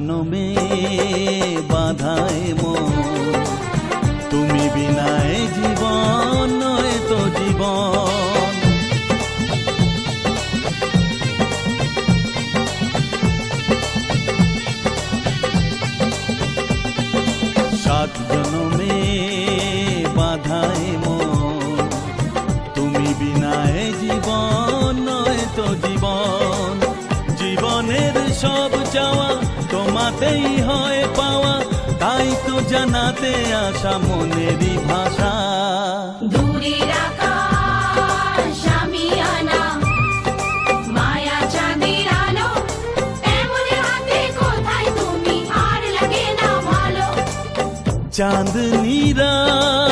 জনমে বাধায় মন, তুমি বিনায় জীবন নয় তো জীবন। সাত জনমে বাধায় মন, তুমি বিনায় জীবন নয় তো জীবন। জীবনের সব চাওয়া তোমাতেই হয় পাওয়া, তাই তো জানাতে আসা মনেরই ভাষা। দূরের আকাশ আমি আনা, মায়া চাঁদের আলো, এমন হাতে কোথায় তুমি আর লাগে না ভালো। চাঁদনি রাত